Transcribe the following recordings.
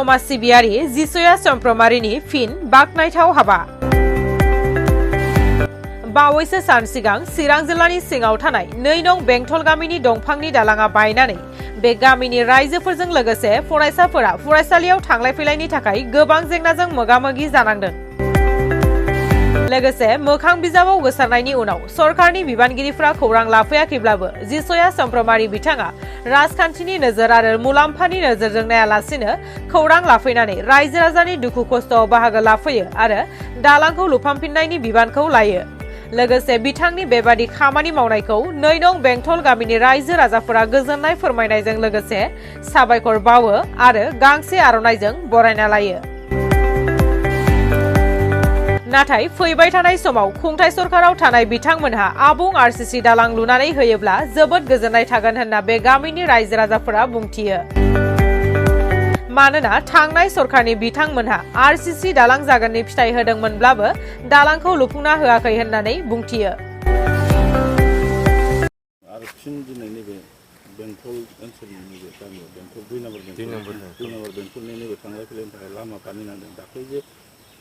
समाज सिबियारि जिसुया चमफ्रामारिनि फिन बाखनायथाव हाबा। बावैसो सान सिगां चिरां जिल्लानि सिङाव थानाय 2 नं बेंटल गामिनि दंफांनि दालाङा बायनानै बे गामिनि रायजोफोरजों लोगोसे फरायसाफोरा फरायसालियाव थांलाय फैलायनि थाखाय गोबां जेंनाजों मोगा-मोगि जानांदों। लोगोसे मोखां बिजाबाव गोसारनायनि उनाव सरकारनि बिबानगिरिफ्रा खौरां लाफैयाखैब्लाबो जिसया चमफ्रामारि बिथाङा राजखान्थिनि नोजोर आरो मुलाम्फानि नोजोरजों नायालासिनो खौरां लाफैनानै रायजो राजानि दुखु खस्थ'आव बाहागो लाफैयो आरो दालांखौ लुफामफिननायनि बिबानखौ लायो। लोगोसे बिथांनि बेबादि खामानि मावनायखौ 2 नं बेंटल गामिनि रायजो राजाफोरा गोजोननाय फोरमायनायजों लोगोसे साबायखर बावो आरो गांसे आर'नाइजों बरायना लायो। नाथाय फैबाय थानाय समाव खुंथाय सरकाराव थानाय बिथांमोनहा आबुं आरसीसी दालां लुनानै होयोब्ला जोबोद गोजोननाय थागोन होनना बे गामिनि रायजो राजाफोरा बुंथियो। मानोना थांनाय सरकारनि बिथांमोनहा आरसीसी दालां जागोननि फिथाइ होदोंमोनब्लाबो दालांखौ लुफुंना होआखै होननानै बुंथियो। आरो फिन दिनै नैबे बेंटल ओनसोलनि नैबे गामियाव बेंटल 2 नम्बर बेंटलनि नैबे थांलाय फैलायनि थाखाय लामा बानायनांदों। दाख्लै जे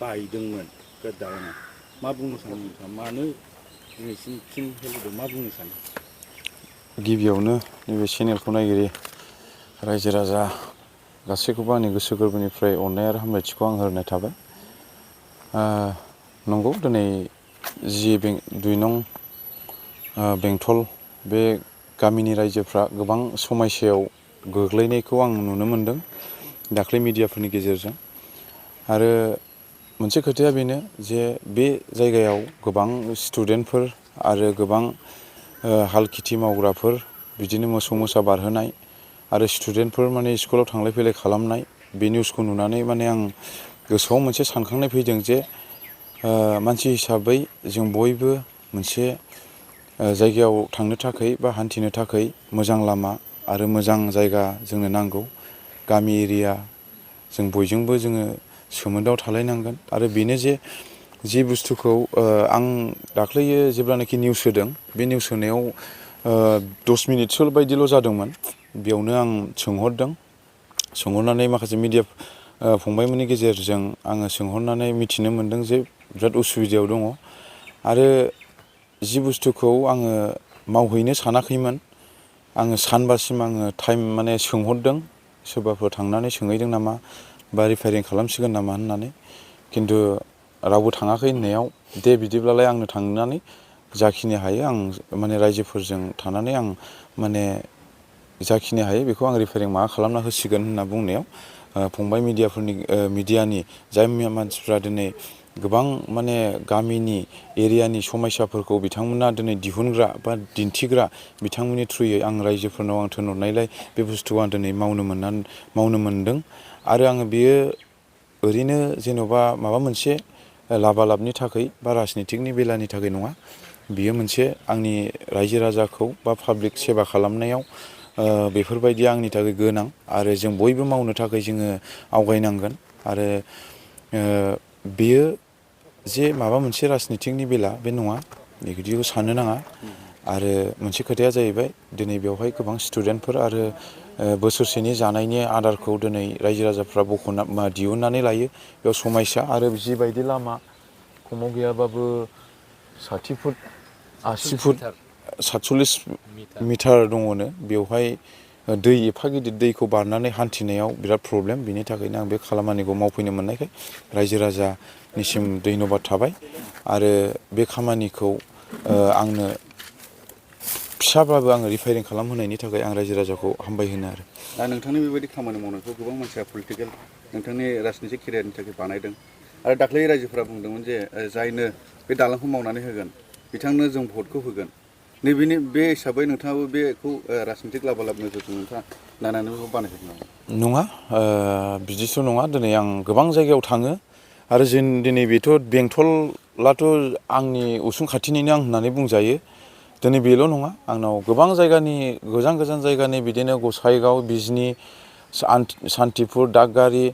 बायदोंमोन बे दालाङा, मा बुंनो सानो नोंथाङा? मानो दिनैसिम फिन होदों, मा बुंनो सानो? गिबियावनो नैबे चेनेलखौ नायगिरि रायजो राजा गासैखौबो आंनि गोसो गोरबोनिफ्राय अननाय आरो हामलायथिखौ आं होनाय थाबाय। नंगौ, दिनै जि 2 नं बेंटल बे गामिनि रायजोफ्रा गोबां समस्यायाव गोग्लैनायखौ आं नुनो मोनदों दाख्लै मिडियाफोरनि गेजेरजों। आरो मोनसे खोथाया बेनो जे बे जायगायाव गोबां स्टुडेन्टफोर आरो गोबां हाल खेथि मावग्राफोर, बिदिनो मोसौ मोसा बारहोनाय आरो स्टुडेन्टफोर माने स्कुलाव थांलाय फैलाय खालामनाय, बे निउसखौ नुनानै माने आं गोसोआव मोनसे सानखांनाय फैदों जे मानसि हिसाबै जों बयबो मोनसे जायगायाव थांनो थाखाय बा हान्थिनो थाखाय मोजां लामा आरो मोजां जायगा जोंनो नांगौ। गामि एरिया जों बयजोंबो जोङो सोमोन्दोआव थालायनांगोन। आरो बेनो जे जि बुस्थुखौ आं दाख्लैयो जेब्लानाखि निउस होदों, बे निउस होनायाव 10 मिनिटसो बायदिल' जादोंमोन। बेयावनो आं सोंहरनानै माखासे मिडिया फंबायमोननि गेजेरजों आङो सोंहरनानै मिथिनो मोनदों जे बिराद उसुबिदायाव दङ। आरो जि बुस्थुखौ आङो मावहैनो सानाखैमोन, आङो सानबासिम आङो टाइम माने सोंहरदों सोरबाफोर थांनानै सोंहैदों नामा बा रिफायरिं खालामसिगोन नामा होननानै। खिन्थु रावबो थाङाखै होननायाव दे बिदिब्लालाय आंनो थांनानै जाखिनि हायो आं माने रायजोफोरजों थानानै आं माने जाखिनि हायो बेखौ आं रिफायरिं माबा खालामना होसिगोन होनना बुंनायाव फंबाय मिडियानि जाय मानसिफ्रा दिनै गोबां माने गामिनि एरियानि समस्याफोरखौ बिथांमोना दिनै दिहुनग्रा बा दिन्थिग्रा, बिथांमोननि थ्रुयै आं रायजोफोरनाव आं थिनहरनायलाय बे बुस्थुखौ आं दिनै मावनो मोनदों। आरो आङो बेयो ओरैनो जेन'बा माबा मोनसे लाबालाबनि थाखाय बा राजनितिकनि बेलानि थाखाय नङा। बियो मोनसे आंनि रायजो राजाखौ बा पाब्लिक सेबा खालामनायाव बेफोरबायदि आंनि थाखाय गोनां। आरो जों बयबो मावनो थाखाय जोङो आवगायनांगोन। आरो बेयो जे माबा मोनसे राजनितिकनि बेला बे नङा, बिदिखौ साननो नाङा। आरो मोनसे खोथाया जाहैबाय, दिनै बेवहाय गोबां स्टुडेन्टफोर आरो बोसोरसेनि जानायनि आदारखौ दिनै रायजो राजाफ्रा दिहुननानै लायो। बेयाव समस्या आरो जिबायदि लामा खमाव गैयाबाबो 60 फुट 80 फुट 47 मिटार दङनो। बेवहाय दै एफा गिदिर दैखौ बारनानै हान्थिनायाव बिराद प्रब्लेम। बिनि थाखायनो आं बे खामानिखौ मावफैनो मोननायखाय रायजो राजानिसिम धन्यबाद थाबाय। आरो बे खामानिखौ आंनो फिसाब्लाबो आङो रिफायरिं खालामहोनायनि थाखाय आं रायजो राजाखौ हामबायहोनो। आरो दा नोंथांनि बेबायदि खामानि मावनायखौ गोबां मानसिया पलिटिकेल नोंथांनि राजनितिक केरियारनि थाखाय बानायदों। आरो दाख्लै रायजोफोरा बुंदोंमोन जे जायनो बे दालांखौ मावनानै होगोन बिथांनो जों भटखौ होगोन। नैबेनि बे हिसाबै नोंथाङाबो बेखौ राजनितिक लाबालाब नोजोरजों नोंथाङा नायनानै बेखौ बानायगोन नामा? नङा, बिदिथ' नङा। दिनै आं गोबां जायगायाव थाङो। आरो जों दिनै बेथ' बेंटलाथ' आंनि उसुं खाथिनिनो आं होननानै बुंजायो। दिनै बेल' नङा, आंनाव गोबां जायगानि गोजान गोजान जायगानि बिदिनो गसाइगाव, बिजनि, सान्तिपुर, दागगारि,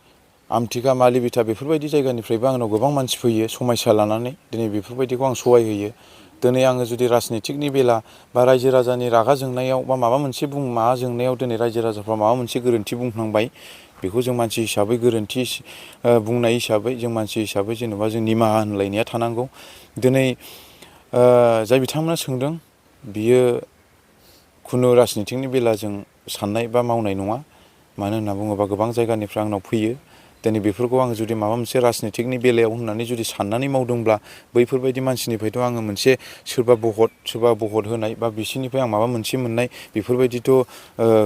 आमथिखा, मालिबिथा बेफोरबायदि जायगानिफ्रायबो आंनाव गोबां मानसि फैयो समस्या लानानै। दिनै बेफोरबायदिखौ आं सहाय होयो। दिनै आङो जुदि राजनितिकनि बेला बा रायजो राजानि रागा जोंनायाव बा माबा मोनसे माबा जोंनायाव दिनै रायजो राजाफ्रा माबा मोनसे गोरोन्थि बुंफ्लांबाय, बेखौ जों मानसि हिसाबै गोरोन्थि बुंनाय हिसाबै जों मानसि हिसाबै जेनेबा जों निमाहा होनलायनाया थानांगौ। दिनै जाय बिथांमोना सोंदों बियो खुनु राजनिथिकनि बेलाजों साननाय बा मावनाय नङा। मानो होनना बुङोबा गोबां जायगानिफ्राय आंनाव फैयो। दिनै बेफोरखौ आं जुदि माबा मोनसे राजनिथिकनि बेलायाव होननानै जुदि साननानै मावदोंब्ला बैफोरबायदि मानसिनिफ्रायथ' आङो मोनसे सोरबा भट होनाय बा बिसोरनिफ्राय आं माबा मोनसे मोननाय बेफोरबायदिथ'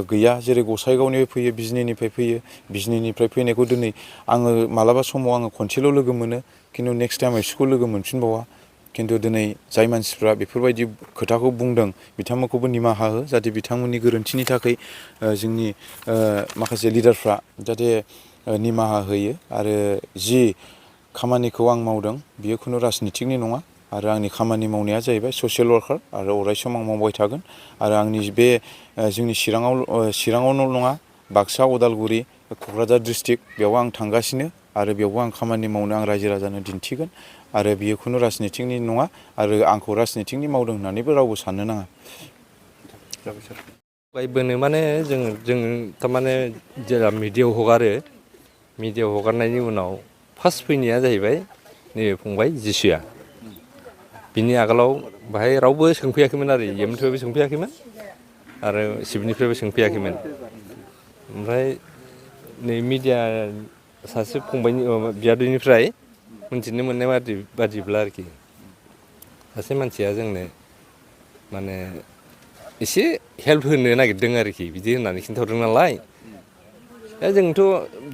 गैया। जेरै गसाइगावनिफ्राय फैयो, बिजनीनिफ्राय फैयो, बिजनीनिफ्राय फैनायखौ दिनै आङो मालाबा समाव आङो खनसेल' लोगो मोनो, खिन्थु नेक्स्ट टाइम आं बिसोरखौ लोगो मोनफिनबावा। खिन्थु दिनै जाय मानसिफ्रा बेफोरबायदि खोथाखौ बुंदों बिथांमोनखौबो निमाहा हो, जाहाथे बिथांमोननि गोरोन्थिनि थाखाय जोंनि माखासे लिडारफ्रा जाहाथे निमाहा होयो। आरो जि खामानिखौ आं मावदों बियो खुनु राजनिथिकनि नङा आरो आंनि खामानि मावनाया जाहैबाय ससियेल वार्कार आरो अरायसम आं मावबाय थागोन। आरो आंनि बे जोंनि चिराङावल' नङा, बाक्सा, उदालगुरि, क'क्राझार डिस्ट्रिक्ट बेयाव आं थांगासिनो आरो बेयावबो आं खामानि मावनो आं रायजो राजानो दिन्थिगोन। आरो बियो खुनु राजनिथिकनि नङा आरो आंखौ राजनिथिकनि मावदों होननानैबो रावबो साननो नाङा। गायबोनो माने जों थारमाने जेला मिडियायाव हगारो, मिडियायाव हगारनायनि उनाव फार्स्ट फैनाया जाहैबाय नैबे फंबाय जिसुआ। बिनि आगोलाव बाहाय रावबो सोंफैयाखैमोन आरो एमनिफ्रायबो सोंफैयाखैमोन आरो सिबनिफ्रायबो सोंफैयाखैमोन। ओमफ्राय नै मिडिया सासे फंबायनि बियादैनिफ्राय मोनथिनो मोननाय बादिब्ला आरोखि सासे मानसिया जोंनो माने एसे हेल्प होनो नागिरदों आरोखि बिदि होननानै खिन्थाहरदों नालाय। दा जोंथ'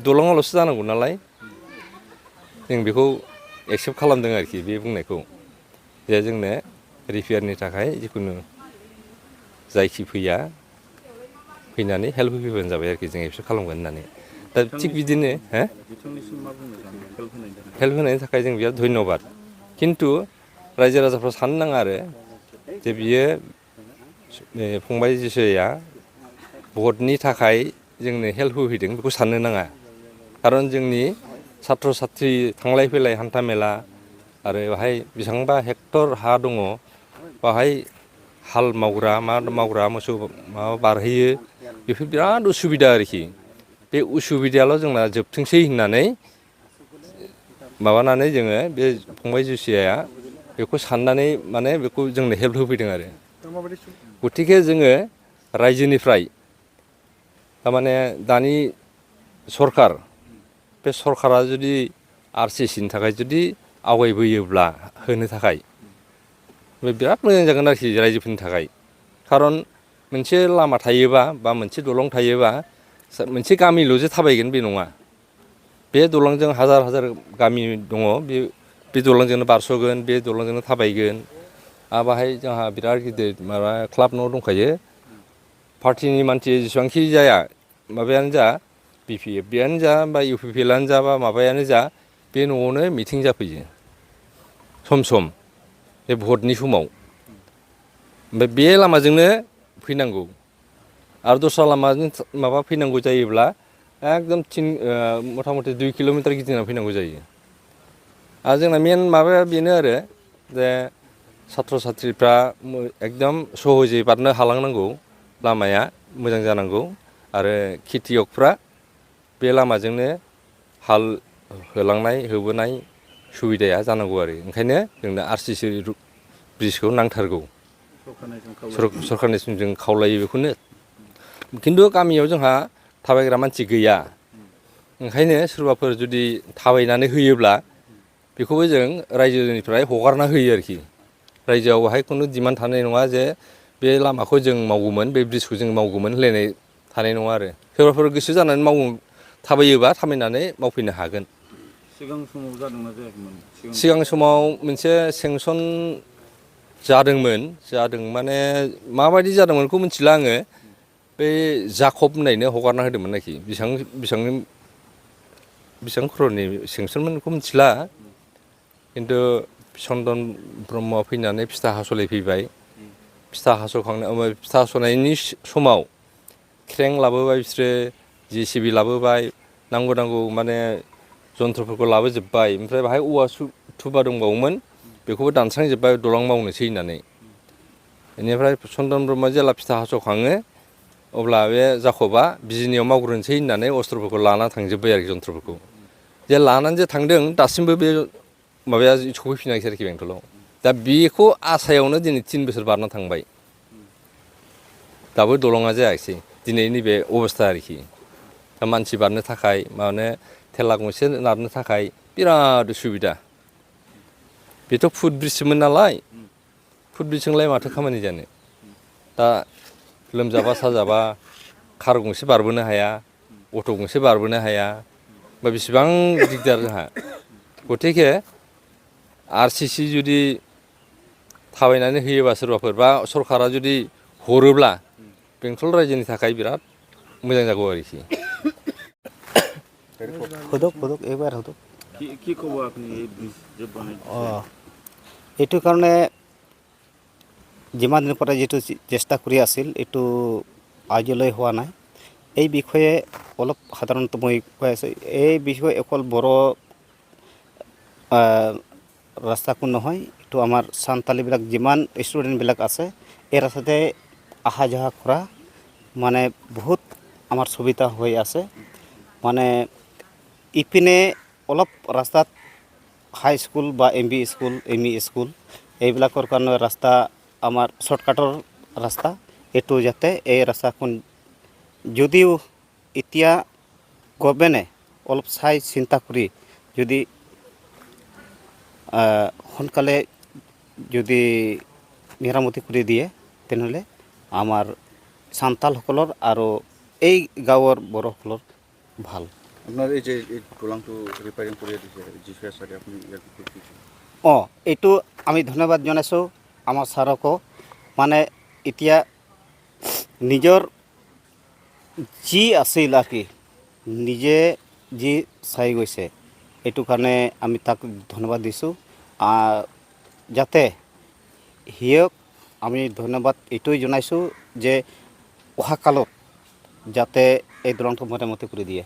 दलङावल'सो जानांगौ नालाय जों बेखौ एक्सेप्ट खालामदों आरोखि बे बुंनायखौ, जे जोंनो रिपेयारनि थाखाय जिखुनु जायखि फैनानै हेल्प होफैबानो जाबाय आरोखि जों एक्सेप्ट खालामगोन होननानै। दा थिग बिदिनो हेल्प होनायनि थाखाय जों बिराद धन्यबाद। खिन्थु रायजो राजाफ्रा साननो नाङा आरो जे बियो फंबाय जिसुआ भटनि थाखाय जोंनो हेल्प होफैदों बेखौ साननो नाङा। खारन जोंनि सात्र साथ्रि थांलाय फैलाय हान्था मेला आरो बाहाय बेसेबांबा हेक्टर हा दङ, बाहाय हाल मावग्रा मावग्रा मोसौ बारहैयो, बेफोर बिराद उसुबिदा आरोखि। बे उसुबिदायाल' जोंना जोबथोंसै होननानै माबानानै जोङो बे फंबाय जिसुआ बेखौ साननानै माने बेखौ जोंनो हेल्प होफैदों आरो। गथिखे जोङो रायजोनिफ्राय थारमाने दानि सरखार, बे सरखारा जुदि RCCनि थाखाय जुदि आवगायबोयोब्ला होनो थाखाय बिराद मोजां जागोन आरोखि रायजोफोरनि थाखाय। खारन मोनसे लामा थायोबा बा मोनसे दलं थायोबा मोनसे गामिल'सो थाबायगोन बे नङा। बे दलंजों हाजार हाजार गामि दङ, बे दलंजोंनो बारस'गोन, बे दलंजोंनो थाबायगोन। आरो बाहाय जोंहा बिराद गिदिर माबा क्लाब न' दंखायो। पार्टिनि मानसि जेसेबांखि जाया, माबायानो जा BPFआनो जा बा UPPआनो जा बा माबायानो जा, बे न'आवनो मिथिं जाफैयो सम सम बे भटनि समाव। ओमफ्राय बे लामाजोंनो फैनांगौ आरो दस्रा लामाजों माबा फैनांगौ जायोब्ला एकदम मथा मथि 2 किल'मिटार गिदिंना फैनांगौ जायो। आरो जोंना मेन माबाया बेनो आरो जे सात्र साथ्रिफ्रा एकदम सहजै बारनो हालांनांगौ, लामाया मोजां जानांगौ आरो खेथियकफ्रा बे लामाजोंनो हाल होलांनाय होबोनाय सुबिदाया जानांगौ आरो। ओंखायनो जोंनो RCC ब्रिजखौ नांथारगौ। सरखारनिसिम जों खावलायो बेखौनो। खिन्थु गामियाव जोंहा थाबायग्रा मानसि गैया, ओंखायनो सोरबाफोर जुदि थाबायनानै होयोब्ला बेखौबो जों रायजोनिफ्राय हगारना होयो आरोखि। रायजोआव बाहाय खुनु डिमान्ड थानाय नङा जे बे लामाखौ जों मावगौमोन, बे ब्रिजखौ जों मावगौमोन होनलायनाय थानाय नङा आरो। सोरबाफोर गोसो जानानै थाबायोबा थाबायनानै मावफैनो हागोन। सिगां समाव जादोंना जायाखैमोन? सिगां समाव मोनसे सेंसन जादों माने माबायदि जादोंमोन बेखौ मिथिला आङो। बे जाकब होननायनो हगारना होदोंमोन आरोखि। बेसेबां क्ररनि सेंसनमोन बेखौ मिथिला। खिन्थु चन्दन ब्रह्मआ फैनानै फिथा हास'लायफैबाय। फिथा हास'नायनि समाव क्रें लाबोबाय बिसोरो, JCB लाबोबाय, नांगौ माने जन्थ्रफोरखौ लाबोजोब्बाय। ओमफ्राय बाहाय औवा थुबा दंबावोमोन, बेखौबो दानस्रांजोब्बाय दलं मावनोसै होननानै। बेनिफ्राय चन्दन ब्रह्मआ जेला फिथा हास'खाङो अब्ला बे जाखबा बिजिनियाव मावग्रोनोसै होननानै अस्त्रफोरखौ लाना थांजोब्बाय आरोखि जन्थ्रफोरखौ जे लानानै जे थांदों दासिमबो बे माबाया सफैफिनाखिसै आरोखि बेंटलाव दा बेखौ आसायावनो दिनै 3 बोसोर बारना थांबाय दाबो दलङा जायाखिसै दिनै नैबे अबस्था आरोखि दा मानसि बारनो थाखाय माने थेला गंसे नारनो थाखाय बिराद उसुबिदा बेथ' फुटब्रिजसोमोन नालाय फुटब्रिजजोंलाय माथो खामानि जानो दा लोमजाबा साजाबा कार गंसे बारबोनो हाया अट' गंसे बारबोनो हाया बा बेसेबां दिगदार जोंहा गथिखे RCC जुदि थाबायनानै होयोबा सोरबाफोर बा सरकारा जुदि हरोब्ला बेंटल रायजोनि थाखाय बिराद मोजां जागौ आरोखि হুদক এবার হুদক কি ক'ব আপুনি এই ব্ৰিজ যে বনাই এইটো কাৰণে যিমান দিনৰ পৰা যিটো চেষ্টা কৰি আছিল এইটো আজিলৈ হোৱা নাই এই বিষয়ে অলপ সাধাৰণতে মই কৈ আছোঁ এই বিষয়ে অকল বড়ো ৰাস্তাকো নহয় এইটো আমাৰ সান্তালীবিলাক যিমান ষ্টুডেণ্টবিলাক আছে এই ৰাস্তাতে অহা যোৱা কৰা মানে বহুত আমাৰ সুবিধা হৈ আছে মানে ইপিনে অলপ ৰাস্তাত হাই স্কুল বা MB স্কুল ME স্কুল এইবিলাকৰ কাৰণে ৰাস্তা আমাৰ শৰ্টকাটৰ ৰাস্তা এইটো যাতে এই ৰাস্তাখন যদিও এতিয়া গভৰ্ণমেণ্টে অলপ চাই চিন্তা কৰি যদি সোনকালে যদি মেৰামতি কৰি দিয়ে তেনেহ'লে আমাৰ সান্তালসকলৰ আৰু এই গাঁৱৰ বড়োসকলৰ ভাল আপোনাৰ এই যে এই দলংটো ৰিপেয়াৰিং কৰি দিছে জিচুয়া ছাৰে আপুনি ইয়াৰ বিষয়ে কি এইটো আমি ধন্যবাদ জনাইছোঁ আমাৰ ছাৰকো মানে এতিয়া নিজৰ যি আছিল আর কি নিজে যি চাই গৈছে এইটো কাৰণে আমি তাক ধন্যবাদ দিছোঁ যাতে সিয়ক আমি ধন্যবাদ এইটোই জনাইছোঁ যে অহা কালত যাতে এই দলংটো মেৰামতি কৰি দিয়ে